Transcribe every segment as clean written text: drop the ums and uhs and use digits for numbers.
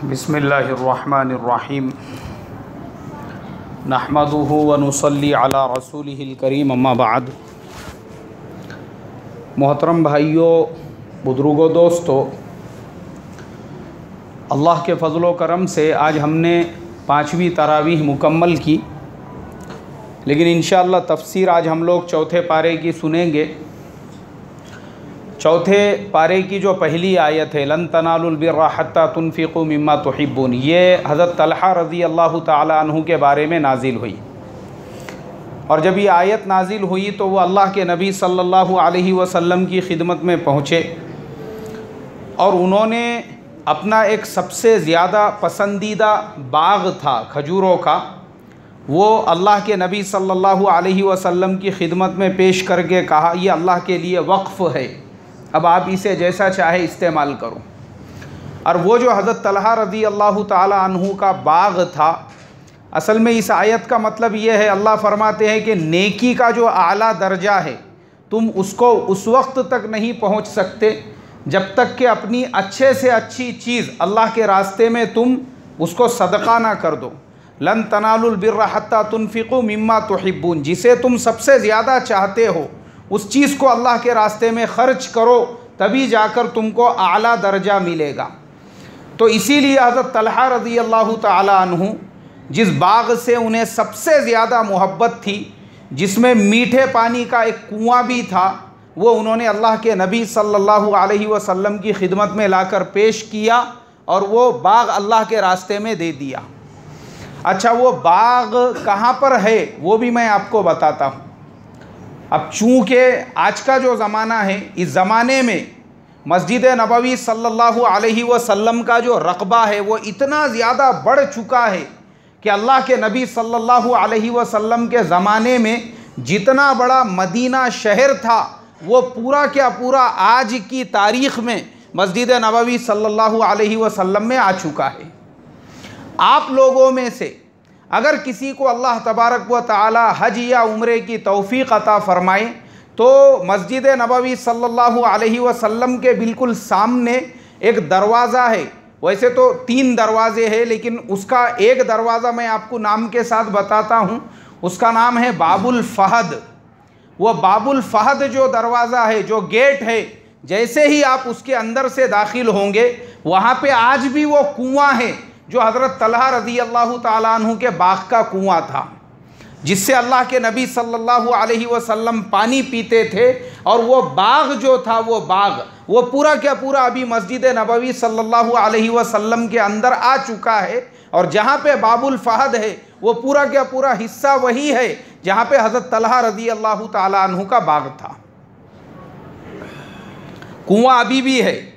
बिस्मिल्लाहिर्रहमानिर्रहीम नहमदुहु व नुसल्ली अला रसूलिहिल करीम अम्मा बाद। मोहतरम भाइयों, बुजुर्गों, दोस्तों, अल्लाह के फ़ज़ल व करम से आज हमने 5वीं तरावीह मुकम्मल की, लेकिन इंशाअल्लाह तफ़सीर आज हम लोग चौथे पारे की सुनेंगे। चौथे पारे की जो पहली आयत है, लन तनालुल बिर्रा हत्ता तुनफ़िक़ू मिम्मा तुहिब्बून, ये हज़रत तलहा रज़ी अल्लाह ताला अन्हु के बारे में नाजिल हुई। और जब ये आयत नाजिल हुई तो वो अल्लाह के नबी सल्लल्लाहु अलैहि वसल्लम की खिदमत में पहुँचे और उन्होंने अपना एक सबसे ज़्यादा पसंदीदा बाग़ था खजूरों का, वो अल्लाह के नबी सल्लल्लाहु अलैहि वसल्लम की खिदमत में पेश करके कहा, ये अल्लाह के लिए वक्फ़ है, अब आप इसे जैसा चाहे इस्तेमाल करो। और वो जो हज़रत तलहा रज़ी अल्लाह ताला अन्हु का बाग़ था, असल में इस आयत का मतलब ये है, अल्लाह फरमाते हैं कि नेकी का जो आला दर्जा है तुम उसको उस वक्त तक नहीं पहुंच सकते जब तक कि अपनी अच्छे से अच्छी चीज़ अल्लाह के रास्ते में तुम उसको सदका ना कर दो। लन तनालुल बिर्रा हत्ता तुनफ़िक़ू मिम्मा तुहिब्बून, जिसे तुम सबसे ज़्यादा चाहते हो उस चीज़ को अल्लाह के रास्ते में ख़र्च करो, तभी जाकर तुमको आला दर्जा मिलेगा। तो इसीलिए हज़रत तलहा रज़ी अल्लाह ताला अन्हु जिस बाग़ से उन्हें सबसे ज़्यादा मोहब्बत थी, जिसमें मीठे पानी का एक कुआं भी था, वो उन्होंने अल्लाह के नबी सल्लल्लाहु अलैहि वसल्लम की खिदमत में लाकर पेश किया और वो बाग़ अल्लाह के रास्ते में दे दिया। अच्छा, वो बाग़ कहाँ पर है वो भी मैं आपको बताता हूँ। अब चूँकि आज का जो ज़माना है, इस ज़माने में मस्जिद नबवी सल्लल्लाहु अलैहि वसल्लम का जो रक़बा है वो इतना ज़्यादा बढ़ चुका है कि अल्लाह के नबी सल्लल्लाहु अलैहि वसल्लम के ज़माने में जितना बड़ा मदीना शहर था वो पूरा क्या पूरा आज की तारीख़ में मस्जिद नबवी सल्लल्लाहु अलैहि वसल्लम में आ चुका है। आप लोगों में से अगर किसी को अल्लाह तबारक व तआला हज या उम्रे की तौफ़ीक़ अता फ़रमाए तो मस्जिद नबवी सल्लल्लाहु अलैहि वसल्लम के बिल्कुल सामने एक दरवाज़ा है। वैसे तो 3 दरवाज़े हैं, लेकिन उसका एक दरवाज़ा मैं आपको नाम के साथ बताता हूँ, उसका नाम है बाबुल फ़हद। वो बाबुल फ़हद जो दरवाज़ा है, जो गेट है, जैसे ही आप उसके अंदर से दाखिल होंगे वहाँ पे आज भी वो कुआं है जो हज़रत तलहा रज़ी अल्लाह ताला अन्हु के बाग़ का कुआं था, जिससे अल्लाह के नबी सल्लल्लाहु अलैहि वसल्लम पानी पीते थे। और वो बाग़ जो था, वो बाग़ वो पूरा क्या पूरा अभी मस्जिद नबवी सल्लल्लाहु अलैहि वसल्लम के अंदर आ चुका है। और जहाँ पे बाबुल फ़हद है वो पूरा क्या पूरा हिस्सा वही है जहाँ पे हज़रत तलहा रज़ी अल्लाह ताला अन्हु का बाग़ था। कुआं अभी भी है,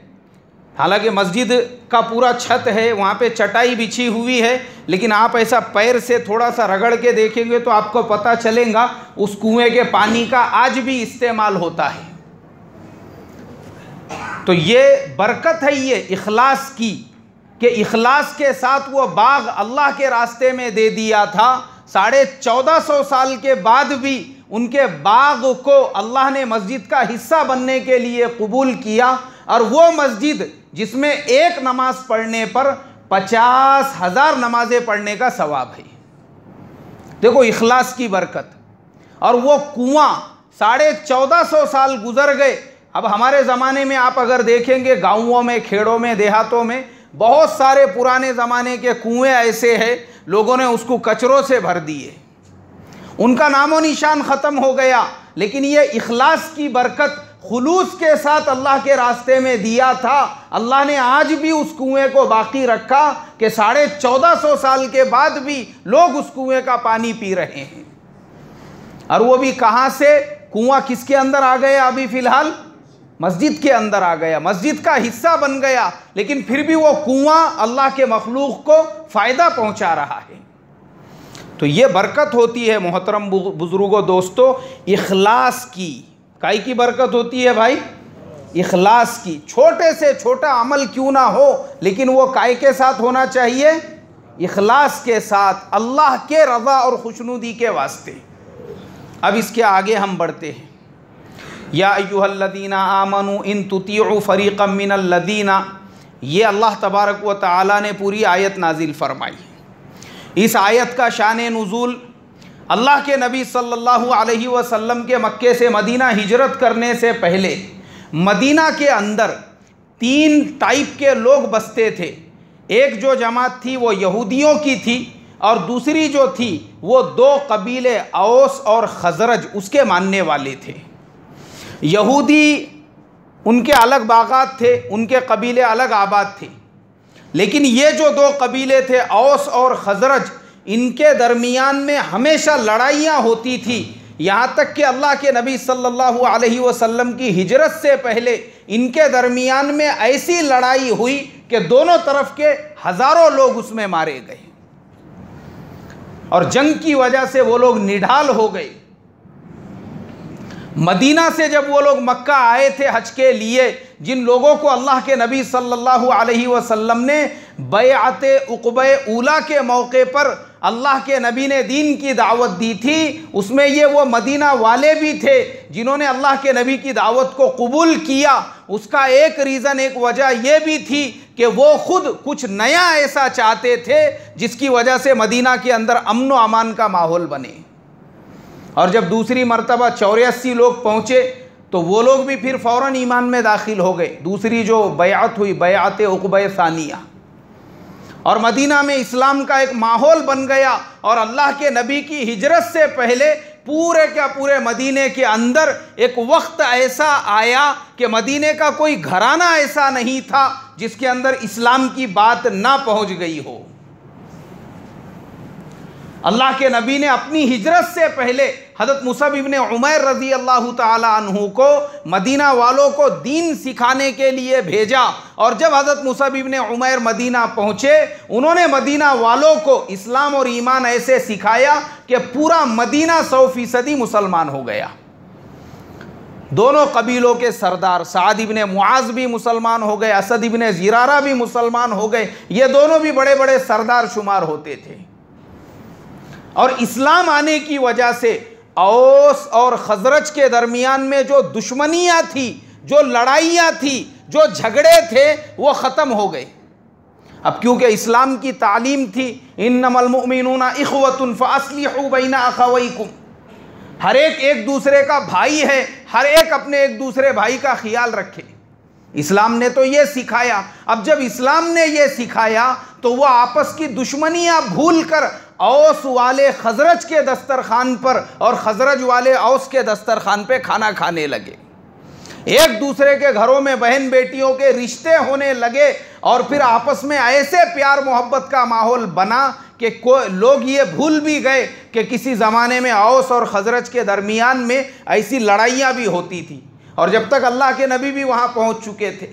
हालांकि मस्जिद का पूरा छत है, वहाँ पे चटाई बिछी हुई है, लेकिन आप ऐसा पैर से थोड़ा सा रगड़ के देखेंगे तो आपको पता चलेगा उस कुएं के पानी का आज भी इस्तेमाल होता है। तो ये बरकत है ये इखलास की, कि इखलास के साथ वो बाग़ अल्लाह के रास्ते में दे दिया था। 1450 साल के बाद भी उनके बाग़ को अल्लाह ने मस्जिद का हिस्सा बनने के लिए कबूल किया। और वो मस्जिद जिसमें एक नमाज पढ़ने पर 50,000 नमाजें पढ़ने का सवाब है। देखो इखलास की बरकत। और वो कुआं 1450 साल गुजर गए। अब हमारे ज़माने में आप अगर देखेंगे गाँवों में, खेड़ों में, देहातों में बहुत सारे पुराने ज़माने के कुएं ऐसे हैं, लोगों ने उसको कचरों से भर दिए, उनका नामो निशान ख़त्म हो गया। लेकिन ये इखलास की बरकत खुलूस के साथ अल्लाह के रास्ते में दिया था, अल्लाह ने आज भी उस कुएं को बाकी रखा कि 1450 साल के बाद भी लोग उस कुएं का पानी पी रहे हैं। और वो भी कहाँ से? कुआं किसके अंदर आ गया? अभी फ़िलहाल मस्जिद के अंदर आ गया, मस्जिद का हिस्सा बन गया, लेकिन फिर भी वो कुआं अल्लाह के मखलूक को फ़ायदा पहुँचा रहा है। तो ये बरकत होती है मोहतरम बुज़ुर्गों, दोस्तों, इखलास की। काई की बरकत होती है भाई? इखलास की। छोटे से छोटा अमल क्यों ना हो, लेकिन वो काय के साथ होना चाहिए? इखलास के साथ, अल्लाह के रज़ा और खुशनुदी के वास्ते। अब इसके आगे हम बढ़ते हैं। या अय्युहल्लज़ीना आमनू इन तुतीउ फ़रीक़म मिनल्लज़ीना ये अल्लाह तबारक व तआला ने पूरी आयत नाजिल फरमाई। इस आयत का शान नुज़ूल अल्लाह के नबी सल्लल्लाहु अलैहि वसल्लम के मक्के से मदीना हिजरत करने से पहले मदीना के अंदर 3 टाइप के लोग बसते थे। एक जो जमात थी वो यहूदियों की थी, और दूसरी जो थी वो 2 कबीले औस और खजरज उसके मानने वाले थे। यहूदी उनके अलग बागात थे, उनके कबीले अलग आबाद थे, लेकिन ये जो 2 कबीले थे औस और खजरज, इनके दरमियान में हमेशा लड़ाइयाँ होती थी। यहाँ तक कि अल्लाह के नबी सल्लल्लाहु अलैहि वसल्लम की हिजरत से पहले इनके दरमियान में ऐसी लड़ाई हुई कि दोनों तरफ के हज़ारों लोग उसमें मारे गए, और जंग की वजह से वो लोग निढाल हो गए। मदीना से जब वो लोग मक्का आए थे हज के लिए, जिन लोगों को अल्लाह के नबी सल्लल्लाहु अलैहि वसल्लम ने बैअते उक़बे ऊला के मौके पर अल्लाह के नबी ने दीन की दावत दी थी, उसमें ये वो मदीना वाले भी थे जिन्होंने अल्लाह के नबी की दावत को कबूल किया। उसका एक रीज़न, एक वजह ये भी थी कि वो खुद कुछ नया ऐसा चाहते थे जिसकी वजह से मदीना के अंदर अमन व अमान का माहौल बने। और जब दूसरी मरतबा 84 लोग पहुँचे तो वो लोग भी फिर फ़ौरन ईमान में दाखिल हो गए। दूसरी जो बैअत हुई, बैअते उक़बे सानिया, और मदीना में इस्लाम का एक माहौल बन गया। और अल्लाह के नबी की हिजरत से पहले पूरे का पूरे मदीने के अंदर एक वक्त ऐसा आया कि मदीने का कोई घराना ऐसा नहीं था जिसके अंदर इस्लाम की बात ना पहुंच गई हो। अल्लाह के नबी ने अपनी हिजरत से पहले हज़रत मुसअब इब्न उमैर रज़ी अल्लाह ताला अन्हु को मदीना वालों को दीन सिखाने के लिए भेजा। और जब हज़रत मुसअब इब्न उमैर मदीना पहुँचे, उन्होंने मदीना वालों को इस्लाम और ईमान ऐसे सिखाया कि पूरा मदीना 100% मुसलमान हो गया। दोनों कबीलों के सरदार साद इब्न मुआज़ भी मुसलमान हो गए, असद इब्न ज़िरारा भी मुसलमान हो गए। ये दोनों भी बड़े बड़े सरदार शुमार होते थे। और इस्लाम आने की वजह से औस और खजरज के दरमियान में जो दुश्मनियाँ थी, जो लड़ाइयाँ थी, जो झगड़े थे, वो ख़त्म हो गए। अब क्योंकि इस्लाम की तालीम थी, इन्नमल मुमिनूना इख़वतुन फ़अस्लिहू बैना अख़वैकुम, हर एक दूसरे का भाई है, हर एक अपने एक दूसरे भाई का ख्याल रखे। इस्लाम ने तो ये सिखाया। अब जब इस्लाम ने ये सिखाया तो वह आपस की दुश्मनियाँ भूल कर औस वाले खजरज के दस्तरखान पर और खजरज वाले औस के दस्तरखान पे खाना खाने लगे। एक दूसरे के घरों में बहन बेटियों के रिश्ते होने लगे, और फिर आपस में ऐसे प्यार मोहब्बत का माहौल बना कि लोग ये भूल भी गए कि किसी ज़माने में औस और खजरज के दरमियान में ऐसी लड़ाइयाँ भी होती थी। और जब तक अल्लाह के नबी भी वहाँ पहुँच चुके थे,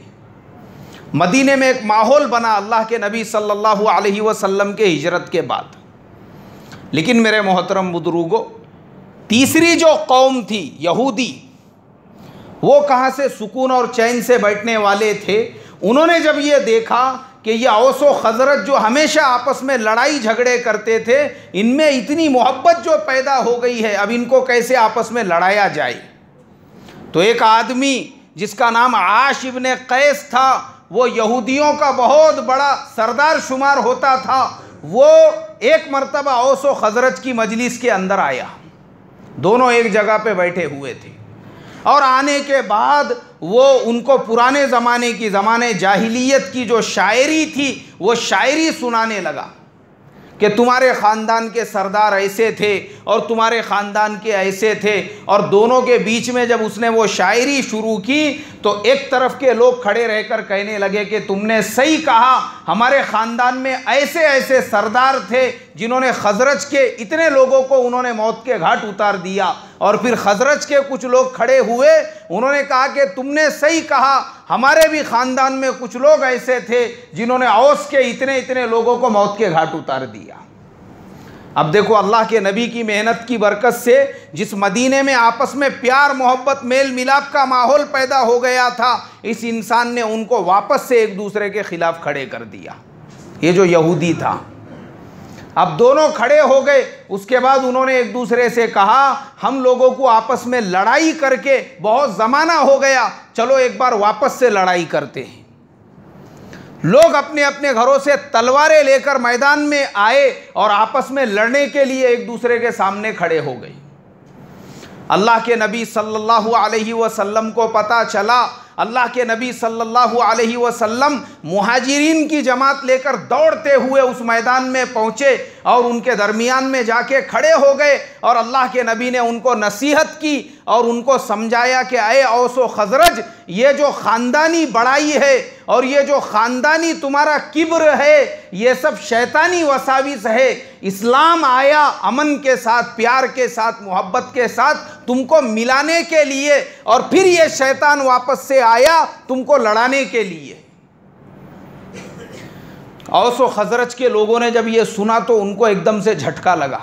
मदीने में एक माहौल बना अल्लाह के नबी सल्लल्लाहु अलैहि वसल्लम के हिजरत के बाद। लेकिन मेरे मोहतरम बुजुर्गों, तीसरी जो कौम थी यहूदी, वो कहाँ से सुकून और चैन से बैठने वाले थे। उन्होंने जब ये देखा कि ये औस व खजरज जो हमेशा आपस में लड़ाई झगड़े करते थे, इनमें इतनी मोहब्बत जो पैदा हो गई है, अब इनको कैसे आपस में लड़ाया जाए। तो एक आदमी जिसका नाम आश इब्न कैस था, वो यहूदियों का बहुत बड़ा सरदार शुमार होता था। वो एक मर्तबा औस व खजरज की मजलिस के अंदर आया। दोनों एक जगह पे बैठे हुए थे, और आने के बाद वो उनको पुराने ज़माने की, ज़माने जाहिलियत की जो शायरी थी, वो शायरी सुनाने लगा कि तुम्हारे ख़ानदान के सरदार ऐसे थे और तुम्हारे ख़ानदान के ऐसे थे। और दोनों के बीच में जब उसने वो शायरी शुरू की तो एक तरफ के लोग खड़े रहकर कहने लगे कि तुमने सही कहा, हमारे ख़ानदान में ऐसे ऐसे सरदार थे जिन्होंने खजरज के इतने लोगों को उन्होंने मौत के घाट उतार दिया। और फिर खजरज के कुछ लोग खड़े हुए, उन्होंने कहा कि तुमने सही कहा, हमारे भी ख़ानदान में कुछ लोग ऐसे थे जिन्होंने औस के इतने इतने लोगों को मौत के घाट उतार दिया। अब देखो, अल्लाह के नबी की मेहनत की बरकत से जिस मदीने में आपस में प्यार मोहब्बत मेल मिलाप का माहौल पैदा हो गया था, इस इंसान ने उनको वापस से एक दूसरे के ख़िलाफ़ खड़े कर दिया। ये जो यहूदी था, अब दोनों खड़े हो गए। उसके बाद उन्होंने एक दूसरे से कहा, हम लोगों को आपस में लड़ाई करके बहुत ज़माना हो गया, चलो एक बार वापस से लड़ाई करते हैं। लोग अपने अपने घरों से तलवारें लेकर मैदान में आए और आपस में लड़ने के लिए एक दूसरे के सामने खड़े हो गए। अल्लाह के नबी सल्लल्लाहु अलैहि वसल्लम को पता चला, अल्लाह के नबी सल्लल्लाहु अलैहि वसल्लम मुहाजिरीन की जमात लेकर दौड़ते हुए उस मैदान में पहुँचे और उनके दरमियान में जाके खड़े हो गए और अल्लाह के नबी ने उनको नसीहत की और उनको समझाया कि अय औस व खजरज, ये जो ख़ानदानी बड़ाई है और ये जो ख़ानदानी तुम्हारा किब्र है, ये सब शैतानी वसाविस है। इस्लाम आया अमन के साथ, प्यार के साथ, मोहब्बत के साथ तुमको मिलाने के लिए, और फिर ये शैतान वापस से आया तुमको लड़ाने के लिए। औस व खजरज के लोगों ने जब ये सुना तो उनको एकदम से झटका लगा।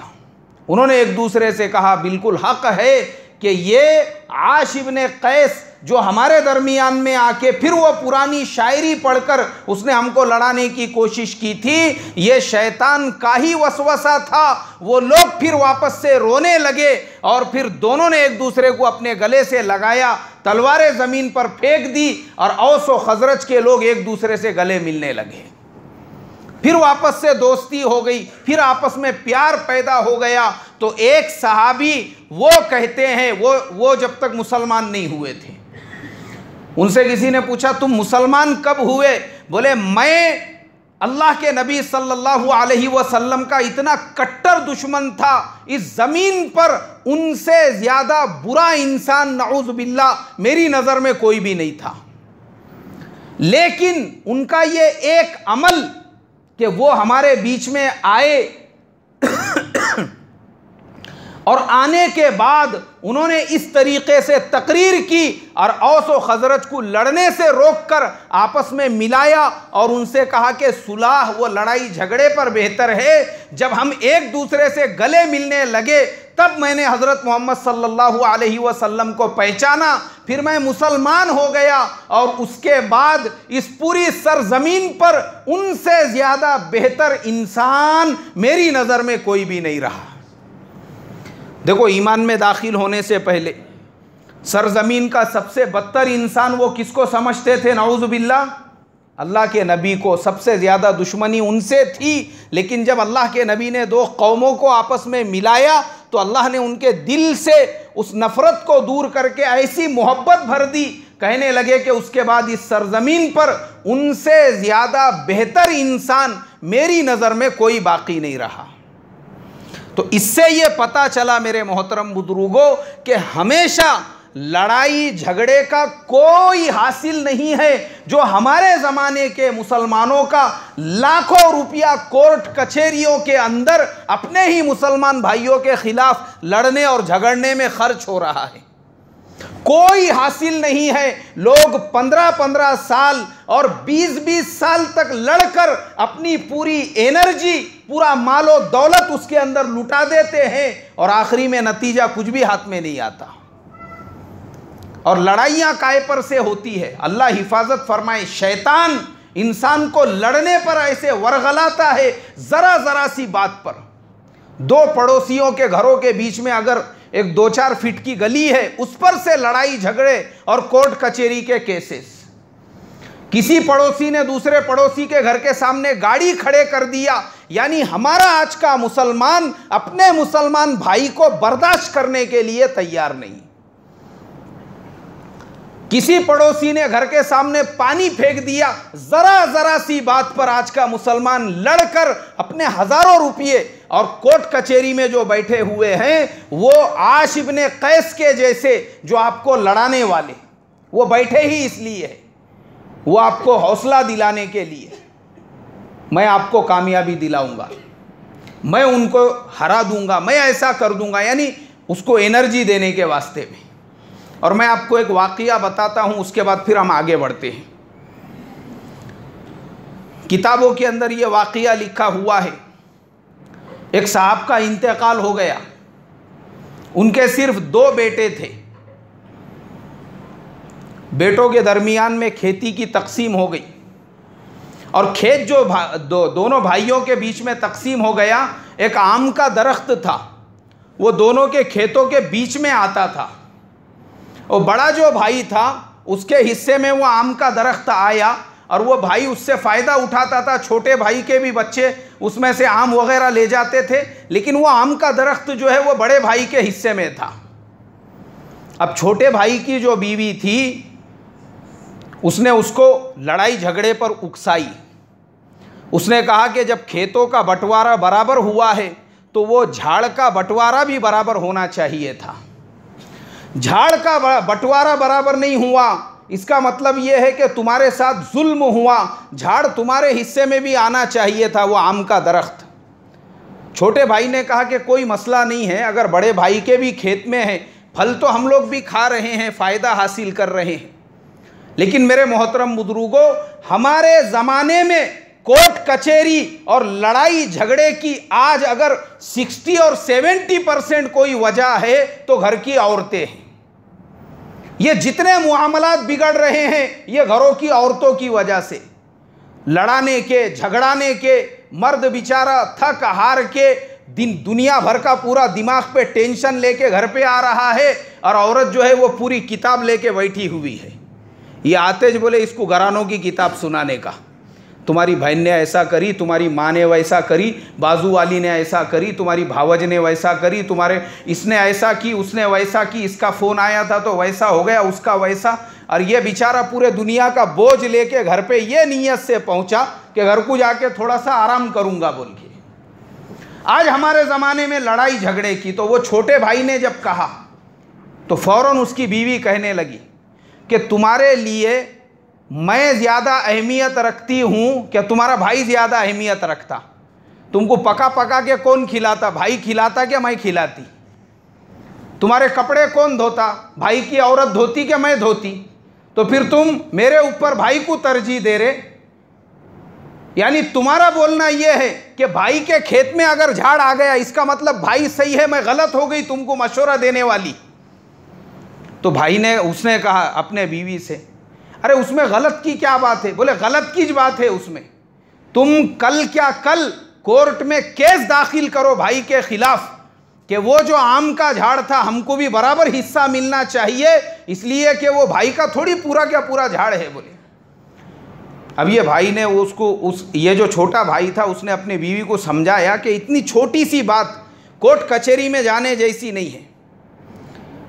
उन्होंने एक दूसरे से कहा, बिल्कुल हक है कि ये आश इब्ने कैस जो हमारे दरमियान में आके फिर वो पुरानी शायरी पढ़कर उसने हमको लड़ाने की कोशिश की थी, ये शैतान का ही वसवसा था। वो लोग फिर वापस से रोने लगे और फिर दोनों ने एक दूसरे को अपने गले से लगाया, तलवारें ज़मीन पर फेंक दी और औस व खजरज के लोग एक दूसरे से गले मिलने लगे। फिर वापस से दोस्ती हो गई, फिर आपस में प्यार पैदा हो गया। तो एक सहाबी वो कहते हैं, वो जब तक मुसलमान नहीं हुए थे, उनसे किसी ने पूछा तुम मुसलमान कब हुए? बोले मैं अल्लाह के नबी सल्लल्लाहु अलैहि वसल्लम का इतना कट्टर दुश्मन था, इस ज़मीन पर उनसे ज़्यादा बुरा इंसान नऊज़ बिल्लाह मेरी नज़र में कोई भी नहीं था। लेकिन उनका ये एक अमल कि वो हमारे बीच में आए और आने के बाद उन्होंने इस तरीके से तकरीर की और औस व खजरज को लड़ने से रोककर आपस में मिलाया और उनसे कहा कि सुलह वो लड़ाई झगड़े पर बेहतर है। जब हम एक दूसरे से गले मिलने लगे तब मैंने हज़रत मोहम्मद सल्लल्लाहु अलैहि वसल्लम को पहचाना, फिर मैं मुसलमान हो गया और उसके बाद इस पूरी सरजमीन पर उनसे ज़्यादा बेहतर इंसान मेरी नज़र में कोई भी नहीं रहा। देखो, ईमान में दाखिल होने से पहले सरजमीन का सबसे बदतर इंसान वो किसको समझते थे? नऊज़ु बिल्लाह, अल्लाह के नबी को। सबसे ज़्यादा दुश्मनी उनसे थी। लेकिन जब अल्लाह के नबी ने दो कौमों को आपस में मिलाया तो अल्लाह ने उनके दिल से उस नफ़रत को दूर करके ऐसी मोहब्बत भर दी, कहने लगे कि उसके बाद इस सरजमीन पर उनसे ज़्यादा बेहतर इंसान मेरी नज़र में कोई बाकी नहीं रहा। तो इससे ये पता चला मेरे मोहतरम बुजुर्गों कि हमेशा लड़ाई झगड़े का कोई हासिल नहीं है। जो हमारे ज़माने के मुसलमानों का लाखों रुपया कोर्ट कचहरियों के अंदर अपने ही मुसलमान भाइयों के खिलाफ लड़ने और झगड़ने में खर्च हो रहा है, कोई हासिल नहीं है। लोग 15-15 साल और 20-20 साल तक लड़कर अपनी पूरी एनर्जी, पूरा मालो दौलत उसके अंदर लुटा देते हैं और आखिरी में नतीजा कुछ भी हाथ में नहीं आता और लड़ाइयाँ काय पर से होती है। अल्लाह हिफाजत फरमाए। शैतान इंसान को लड़ने पर ऐसे वरगलाता है, ज़रा ज़रा सी बात पर। दो पड़ोसियों के घरों के बीच में अगर एक 2-4 फीट की गली है, उस पर से लड़ाई झगड़े और कोर्ट कचहरी के केसेस। किसी पड़ोसी ने दूसरे पड़ोसी के घर के सामने गाड़ी खड़े कर दिया, यानी हमारा आज का मुसलमान अपने मुसलमान भाई को बर्दाश्त करने के लिए तैयार नहीं। किसी पड़ोसी ने घर के सामने पानी फेंक दिया, जरा जरा सी बात पर आज का मुसलमान लड़कर अपने हजारों रुपये, और कोर्ट कचहरी में जो बैठे हुए हैं वो आश इब्ने कैस के जैसे जो आपको लड़ाने वाले, वो बैठे ही इसलिए है, वो आपको हौसला दिलाने के लिए, मैं आपको कामयाबी दिलाऊंगा, मैं उनको हरा दूंगा, मैं ऐसा कर दूंगा, यानी उसको एनर्जी देने के वास्ते में। और मैं आपको एक वाक़या बताता हूँ, उसके बाद फिर हम आगे बढ़ते हैं। किताबों के अंदर ये वाक़या लिखा हुआ है। एक साहब का इंतकाल हो गया, उनके सिर्फ 2 बेटे थे। बेटों के दरमियान में खेती की तकसीम हो गई और खेत जो दोनों भाइयों के बीच में तकसीम हो गया, एक आम का दरख्त था, वो दोनों के खेतों के बीच में आता था। और बड़ा जो भाई था उसके हिस्से में वो आम का दरख्त आया और वो भाई उससे फ़ायदा उठाता था, छोटे भाई के भी बच्चे उसमें से आम वगैरह ले जाते थे, लेकिन वो आम का दरख्त जो है वो बड़े भाई के हिस्से में था। अब छोटे भाई की जो बीवी थी उसने उसको लड़ाई झगड़े पर उकसाई। उसने कहा कि जब खेतों का बंटवारा बराबर हुआ है तो वो झाड़ का बंटवारा भी बराबर होना चाहिए था। झाड़ का बंटवारा बराबर नहीं हुआ, इसका मतलब ये है कि तुम्हारे साथ जुल्म हुआ, झाड़ तुम्हारे हिस्से में भी आना चाहिए था, वो आम का दरख्त। छोटे भाई ने कहा कि कोई मसला नहीं है, अगर बड़े भाई के भी खेत में है, फल तो हम लोग भी खा रहे हैं, फ़ायदा हासिल कर रहे हैं। लेकिन मेरे मोहतरम बुजुर्गों, हमारे ज़माने में कोर्ट कचहरी और लड़ाई झगड़े की आज अगर 60 और 70% कोई वजह है तो घर की औरतें हैं। ये जितने मुआमलात बिगड़ रहे हैं ये घरों की औरतों की वजह से। लड़ाने के, झगड़ाने के, मर्द बेचारा थक हार के दुनिया भर का पूरा दिमाग पे टेंशन लेके घर पे आ रहा है, और औरत जो है वो पूरी किताब लेके बैठी हुई है। ये आतेज बोले इसको घरानों की किताब सुनाने का, तुम्हारी बहन ने ऐसा करी, तुम्हारी माँ ने वैसा करी, बाजू वाली ने ऐसा करी, तुम्हारी भावज ने वैसा करी, तुम्हारे इसने ऐसा की, उसने वैसा की, इसका फ़ोन आया था तो वैसा हो गया, उसका वैसा। और ये बेचारा पूरे दुनिया का बोझ लेके घर पे ये नीयत से पहुंचा कि घर को जाके थोड़ा सा आराम करूंगा बोल के। आज हमारे ज़माने में लड़ाई झगड़े की तो वो छोटे भाई ने जब कहा तो फ़ौरन उसकी बीवी कहने लगी कि तुम्हारे लिए मैं ज़्यादा अहमियत रखती हूँ क्या तुम्हारा भाई ज़्यादा अहमियत रखता? तुमको पका पका के कौन खिलाता? भाई खिलाता क्या मैं खिलाती? तुम्हारे कपड़े कौन धोता? भाई की औरत धोती क्या मैं धोती? तो फिर तुम मेरे ऊपर भाई को तरजीह दे रहे। यानी तुम्हारा बोलना यह है कि भाई के खेत में अगर झाड़ आ गया इसका मतलब भाई सही है, मैं गलत हो गई, तुमको मशवरा देने वाली। तो भाई ने उसने कहा अपने बीवी से, अरे उसमें गलत की क्या बात है? बोले गलत की बात है उसमें, तुम कल क्या कल कोर्ट में केस दाखिल करो भाई के खिलाफ कि वो जो आम का झाड़ था हमको भी बराबर हिस्सा मिलना चाहिए, इसलिए कि वो भाई का थोड़ी पूरा क्या पूरा झाड़ है। बोले अब ये भाई ने उसको ये जो छोटा भाई था उसने अपनी बीवी को समझाया कि इतनी छोटी सी बात कोर्ट कचहरी में जाने जैसी नहीं है।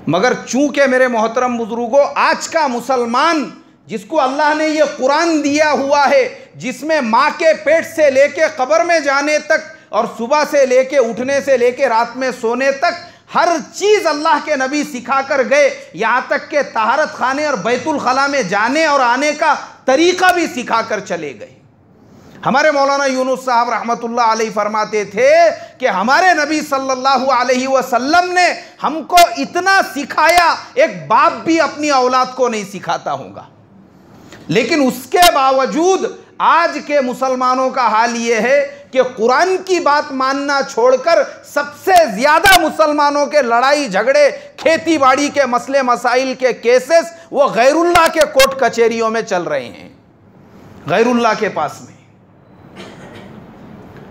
मगर चूंकि मेरे मोहतरम बुजुर्गों, आज का मुसलमान जिसको अल्लाह ने ये कुरान दिया हुआ है जिसमें माँ के पेट से लेके कब्र में जाने तक और सुबह से लेके उठने से लेके रात में सोने तक हर चीज़ अल्लाह के नबी सिखा कर गए, यहाँ तक के तहारत खाने और बैतुल खला में जाने और आने का तरीक़ा भी सिखा कर चले गए। हमारे मौलाना यूनुस साहब रहमतुल्लाह अलैहि फरमाते थे कि हमारे नबी सल्लल्लाहु अलैहि वसल्लम ने हमको इतना सिखाया, एक बाप भी अपनी औलाद को नहीं सिखाता होगा। लेकिन उसके बावजूद आज के मुसलमानों का हाल ये है कि कुरान की बात मानना छोड़कर सबसे ज़्यादा मुसलमानों के लड़ाई झगड़े, खेती बाड़ी के मसले मसाइल के केसेस वो गैरुल्लाह के कोर्ट कचहरियों में चल रहे हैं। गैरुल्लाह के पास में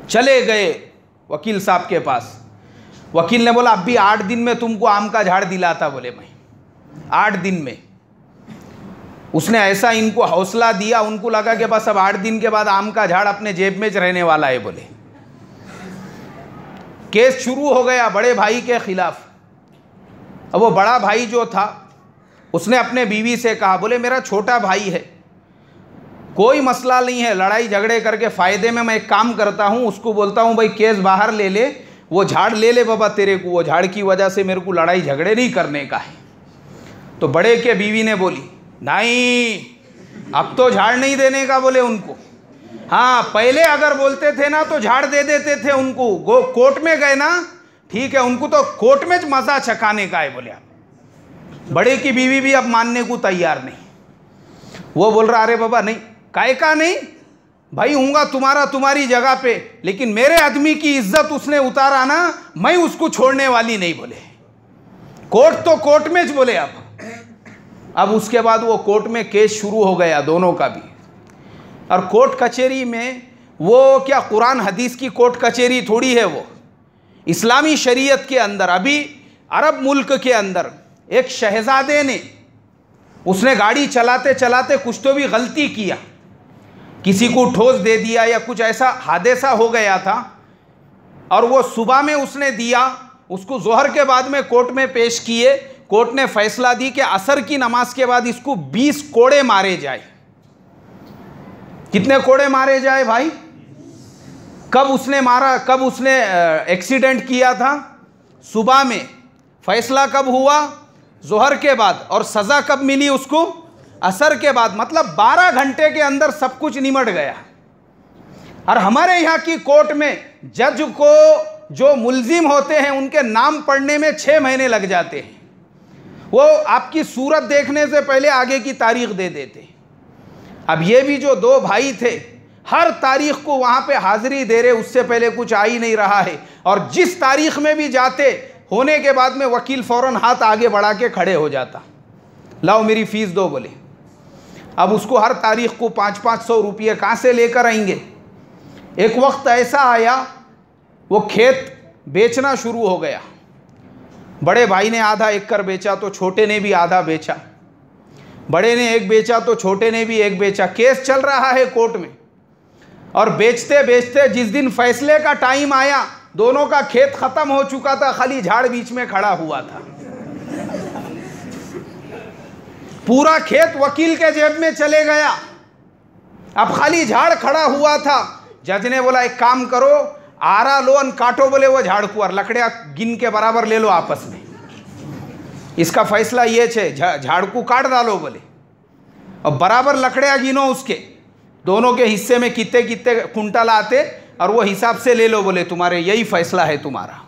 चले गए वकील साहब के पास। वकील ने बोला अब भी 8 दिन में तुमको आम का झाड़ दिलाता। बोले मैं 8 दिन में। उसने ऐसा इनको हौसला दिया, उनको लगा कि बस अब 8 दिन के बाद आम का झाड़ अपने जेब में रहने वाला है। बोले केस शुरू हो गया बड़े भाई के खिलाफ। अब वो बड़ा भाई जो था उसने अपने बीवी से कहा, बोले मेरा छोटा भाई है, कोई मसला नहीं है, लड़ाई झगड़े करके फ़ायदे में मैं एक काम करता हूँ, उसको बोलता हूँ भाई केस बाहर ले ले, वो झाड़ ले ले बाबा तेरे को, वो झाड़ की वजह से मेरे को लड़ाई झगड़े नहीं करने का है। तो बड़े के बीवी ने बोली नहीं अब तो झाड़ नहीं देने का। बोले उनको हाँ पहले अगर बोलते थे ना तो झाड़ दे देते थे उनको, कोर्ट में गए ना ठीक है, उनको तो कोर्ट में मज़ा चखाने का है। बोले आप बड़े की बीवी भी अब मानने को तैयार नहीं। वो बोल रहा अरे बाबा नहीं, काहे का नहीं भाई, हूँगा तुम्हारी जगह पे, लेकिन मेरे आदमी की इज्जत उसने उतारा ना, मैं उसको छोड़ने वाली नहीं। बोले कोर्ट तो कोर्ट में ज। बोले अब उसके बाद वो कोर्ट में केस शुरू हो गया दोनों का भी। और कोर्ट कचहरी में वो क्या कुरान हदीस की कोर्ट कचहरी थोड़ी है, वो इस्लामी शरीयत के अंदर। अभी अरब मुल्क के अंदर एक शहजादे ने, उसने गाड़ी चलाते चलाते कुछ तो भी गलती किया, किसी को ठोस दे दिया या कुछ ऐसा हादसा हो गया था और वो सुबह में उसने दिया, उसको जोहर के बाद में कोर्ट में पेश किए, कोर्ट ने फैसला दी कि असर की नमाज के बाद इसको 20 कोड़े मारे जाए। कितने कोड़े मारे जाए भाई? कब उसने मारा, कब उसने एक्सीडेंट किया था? सुबह में। फैसला कब हुआ? जोहर के बाद। और सज़ा कब मिली उसको? असर के बाद। मतलब 12 घंटे के अंदर सब कुछ निमट गया। और हमारे यहाँ की कोर्ट में जज को जो मुल्जिम होते हैं उनके नाम पढ़ने में 6 महीने लग जाते हैं। वो आपकी सूरत देखने से पहले आगे की तारीख दे देते। अब ये भी जो 2 भाई थे, हर तारीख को वहाँ पे हाजिरी दे रहे, उससे पहले कुछ आ ही नहीं रहा है। और जिस तारीख में भी जाते, होने के बाद में वकील फ़ौरन हाथ आगे बढ़ा के खड़े हो जाता, लाओ मेरी फ़ीस दो बोले। अब उसको हर तारीख को 500-500 रुपये कहाँ से लेकर आएंगे? एक वक्त ऐसा आया, वो खेत बेचना शुरू हो गया। बड़े भाई ने आधा एकड़ बेचा तो छोटे ने भी आधा बेचा, बड़े ने एक बेचा तो छोटे ने भी एक बेचा। केस चल रहा है कोर्ट में। और बेचते बेचते जिस दिन फैसले का टाइम आया, दोनों का खेत खत्म हो चुका था, खाली झाड़ बीच में खड़ा हुआ था। पूरा खेत वकील के जेब में चले गया, अब खाली झाड़ खड़ा हुआ था। जज ने बोला एक काम करो, आरा लो और काटो बोले वो झाड़ को, और लकड़ियां गिन के बराबर ले लो आपस में। इसका फैसला ये छे, झाड़ को काट डालो बोले, और बराबर लकड़ियां गिनो उसके, दोनों के हिस्से में कितने कितने कुंटल आते और वो हिसाब से ले लो बोले, तुम्हारे यही फैसला है तुम्हारा।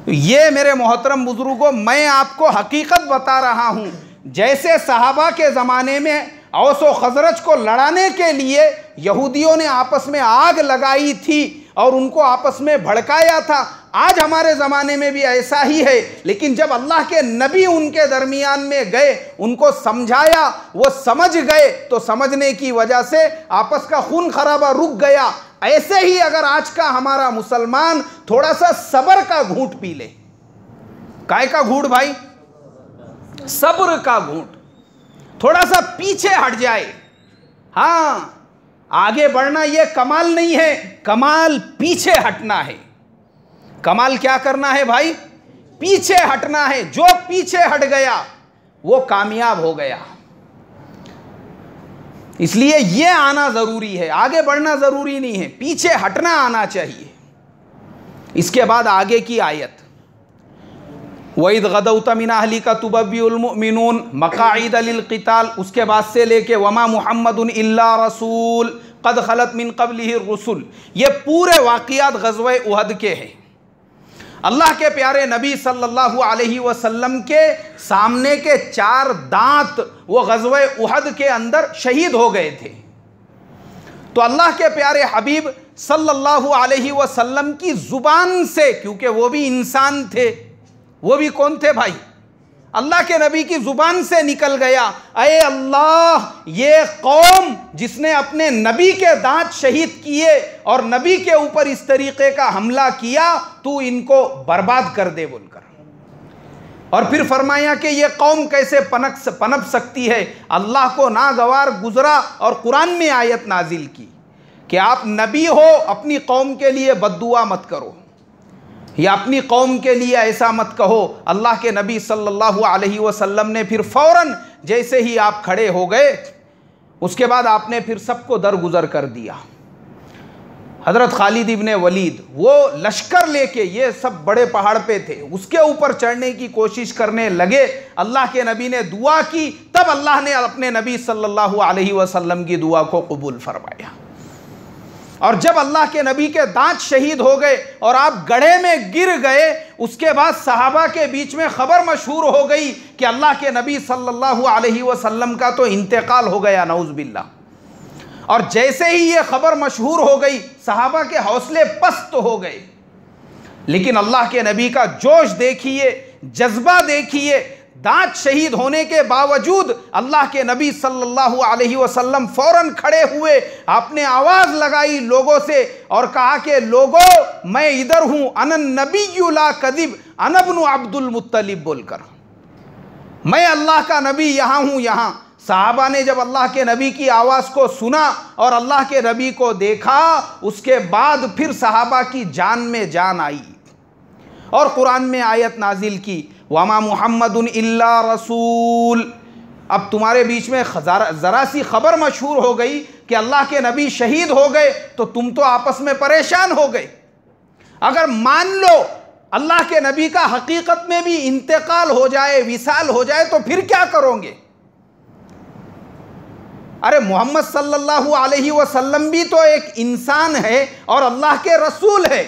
ये मेरे मोहतरम बुजुर्गों, मैं आपको हकीकत बता रहा हूँ। जैसे सहाबा के ज़माने में औस व खजरज को लड़ाने के लिए यहूदियों ने आपस में आग लगाई थी और उनको आपस में भड़काया था, आज हमारे ज़माने में भी ऐसा ही है। लेकिन जब अल्लाह के नबी उनके दरमियान में गए, उनको समझाया, वो समझ गए, तो समझने की वजह से आपस का खून खराबा रुक गया। ऐसे ही अगर आज का हमारा मुसलमान थोड़ा सा सब्र का घूंट पी ले। काय का घूंट भाई? सब्र का घूंट। थोड़ा सा पीछे हट जाए। हाँ, आगे बढ़ना ये कमाल नहीं है, कमाल पीछे हटना है। कमाल क्या करना है भाई? पीछे हटना है। जो पीछे हट गया वो कामयाब हो गया। इसलिए ये आना जरूरी है, आगे बढ़ना जरूरी नहीं है, पीछे हटना आना चाहिए। इसके बाद आगे की आयत, वइद गदौत मिन अहलिका तुबव्विउल मुमिनून मकाइद लिल क़िताल, उसके बाद से लेके वमा मुहम्मदुन इल्ला रसूल क़द खलत मिन क़ब्लिहि रुसुल, ये पूरे वाक़ियात ग़ज़वे उहद के हैं। अल्लाह के प्यारे नबी सल्लल्लाहु अलैहि वसल्लम के सामने के 4 दांत वो ग़ज़वे उहद के अंदर शहीद हो गए थे। तो अल्लाह के प्यारे हबीब सल्लल्लाहु अलैहि वसल्लम की ज़ुबान से, क्योंकि वो भी इंसान थे, वो भी कौन थे भाई? अल्लाह के नबी की ज़ुबान से निकल गया, अये अल्लाह, ये कौम जिसने अपने नबी के दांत शहीद किए और नबी के ऊपर इस तरीके का हमला किया, तू इनको बर्बाद कर दे बोलकर। और फिर फरमाया कि ये कौम कैसे पनप सकती है। अल्लाह को नागवार गुजरा और कुरान में आयत नाजिल की कि आप नबी हो, अपनी कौम के लिए बद्दुआ मत करो, या अपनी कौम के लिए ऐसा मत कहो। अल्लाह के नबी सल्लल्लाहु अलैहि वसल्लम ने फिर फ़ौरन जैसे ही आप खड़े हो गए, उसके बाद आपने फिर सबको दरगुजर कर दिया। हज़रत खालिद इब्ने वलीद वो लश्कर लेके, ये सब बड़े पहाड़ पे थे, उसके ऊपर चढ़ने की कोशिश करने लगे। अल्लाह के नबी ने दुआ की, तब अल्लाह ने अपने नबी सल्लल्लाहु अलैहि वसल्लम की दुआ को कबूल फरमाया। और जब अल्लाह के नबी के दांत शहीद हो गए और आप गड्ढे में गिर गए, उसके बाद सहाबा के बीच में खबर मशहूर हो गई कि अल्लाह के नबी सल्लल्लाहु अलैहि वसल्लम का तो इंतकाल हो गया, नऊज़ बिल्लाह। और जैसे ही ये खबर मशहूर हो गई, सहाबा के हौसले पस्त हो गए। लेकिन अल्लाह के नबी का जोश देखिए, जज्बा देखिए, दांत शहीद होने के बावजूद अल्लाह के नबी सल्लल्लाहु अलैहि वसल्लम फौरन खड़े हुए, आपने आवाज़ लगाई लोगों से और कहा कि लोगों, मैं इधर हूँ, अनन नबिय्यु ला कज़िब अना इब्नु अब्दुल मुत्तलिब बोलकर, मैं अल्लाह का नबी यहाँ हूँ, यहाँ सहाबा ने जब अल्लाह के नबी की आवाज़ को सुना और अल्लाह के नबी को देखा, उसके बाद फिर सहाबा की जान में जान आई और कुरान में आयत नाजिल की, वमा मुहम्मदुन इल्ला रसूल। अब तुम्हारे बीच में ज़रा सी खबर मशहूर हो गई कि अल्लाह के नबी शहीद हो गए, तो तुम तो आपस में परेशान हो गए। अगर मान लो अल्लाह के नबी का हकीकत में भी इंतकाल हो जाए, विसाल हो जाए, तो फिर क्या करोगे? अरे मोहम्मद सल्लल्लाहु अलैहि वसल्लम भी तो एक इंसान है और अल्लाह के रसूल है।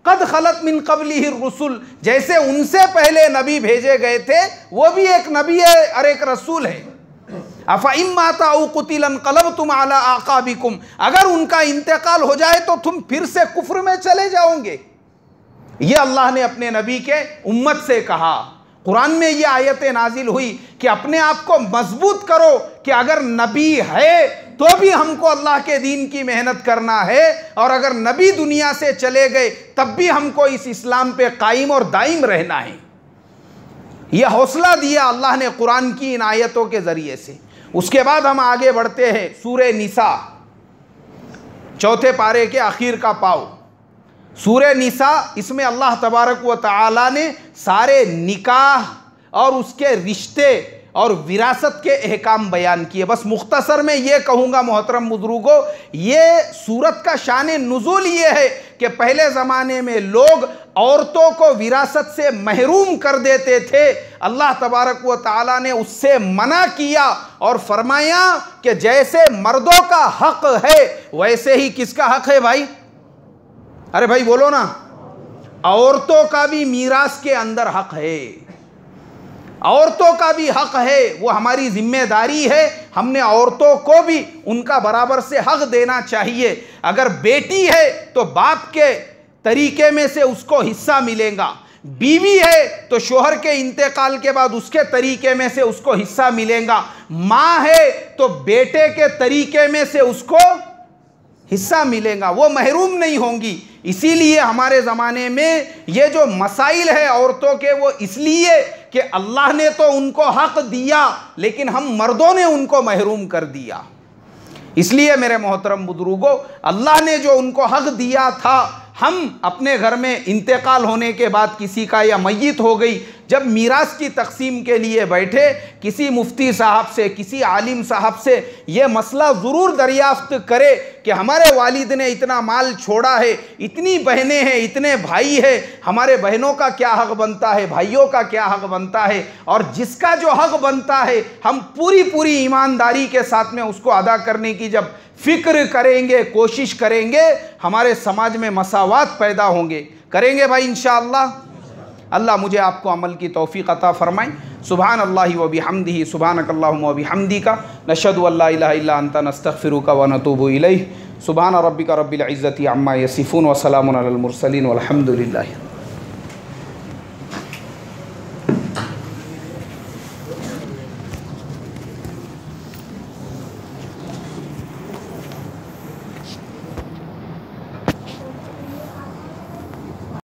कद खलत मिन क़ब्लिहि रुसुल, जैसे उनसे पहले नबी भेजे गए थे, वो भी एक नबी है और एक रसूल है। अफ़ा इम्माता औ क़ुतिला इंक़लबतुम अला आक़ाबिकुम, अगर उनका इंतकाल हो जाए तो तुम फिर से कुफ्र में चले जाओगे। ये अल्लाह ने अपने नबी के उम्मत से कहा। कुरान में ये आयतें नाजिल हुई कि अपने आप को मजबूत करो कि अगर नबी है तो भी हमको अल्लाह के दीन की मेहनत करना है, और अगर नबी दुनिया से चले गए तब भी हमको इस इस्लाम पे कायम और दायम रहना है। यह हौसला दिया अल्लाह ने कुरान की इन आयतों के ज़रिए से। उसके बाद हम आगे बढ़ते हैं सूरे निसा, चौथे पारे के आखिर का पाव। सूरे निसा, इसमें अल्लाह तबारक व तआला ने सारे निकाह और उसके रिश्ते और विरासत के अहकाम बयान किए। बस मुख्तसर में ये कहूँगा मोहतरम बुजुर्गों, ये सूरत का शान नुज़ूल ये है कि पहले ज़माने में लोग औरतों को विरासत से महरूम कर देते थे। अल्लाह तबारक व तआला ने उससे मना किया और फरमाया कि जैसे मर्दों का हक़ है वैसे ही किसका हक़ है भाई? अरे भाई बोलो ना, औरतों का भी मीरास के अंदर हक़ है। औरतों का भी हक़ है, वो हमारी जिम्मेदारी है। हमने औरतों को भी उनका बराबर से हक़ देना चाहिए। अगर बेटी है तो बाप के तरीके में से उसको हिस्सा मिलेगा, बीवी है तो शोहर के इंतकाल के बाद उसके तरीके में से उसको हिस्सा मिलेगा, माँ है तो बेटे के तरीके में से उसको हिस्सा मिलेगा, वो महरूम नहीं होंगी। इसीलिए हमारे ज़माने में ये जो मसाइल है औरतों के, वो इसलिए कि अल्लाह ने तो उनको हक़ दिया लेकिन हम मर्दों ने उनको महरूम कर दिया। इसलिए मेरे मोहतरम बुजुर्गों, अल्लाह ने जो उनको हक़ दिया था, हम अपने घर में इंतकाल होने के बाद किसी का या मय्यत हो गई, जब मीरास की तकसीम के लिए बैठे, किसी मुफ्ती साहब से, किसी आलिम साहब से ये मसला ज़रूर दरियाफ्त करे कि हमारे वालिद ने इतना माल छोड़ा है, इतनी बहनें हैं, इतने भाई हैं, हमारे बहनों का क्या हक़ बनता है, भाइयों का क्या हक़ बनता है, और जिसका जो हक़ बनता है हम पूरी ईमानदारी के साथ में उसको अदा करने की जब फ़िक्र करेंगे, कोशिश करेंगे, हमारे समाज में मसावात पैदा होंगे। करेंगे भाई इंशाअल्लाह। अल्लाह मुझे आपको अमल की तौफ़ीक़ अता फ़रमाए। सुभान अल्लाहि व बिहम्दिही, सुभानकल्लाहुम्मा व बिहम्दिका, नशहदु अल्ला इलाहा इल्ला अंता, नस्तग़फिरुका व नतूबु इलैह। सुभान रब्बिका रब्बिल इज़्ज़ति अम्मा यसिफ़ून व सलामुन अलल मुरसलीन वल्हम्दुलिल्लाहि।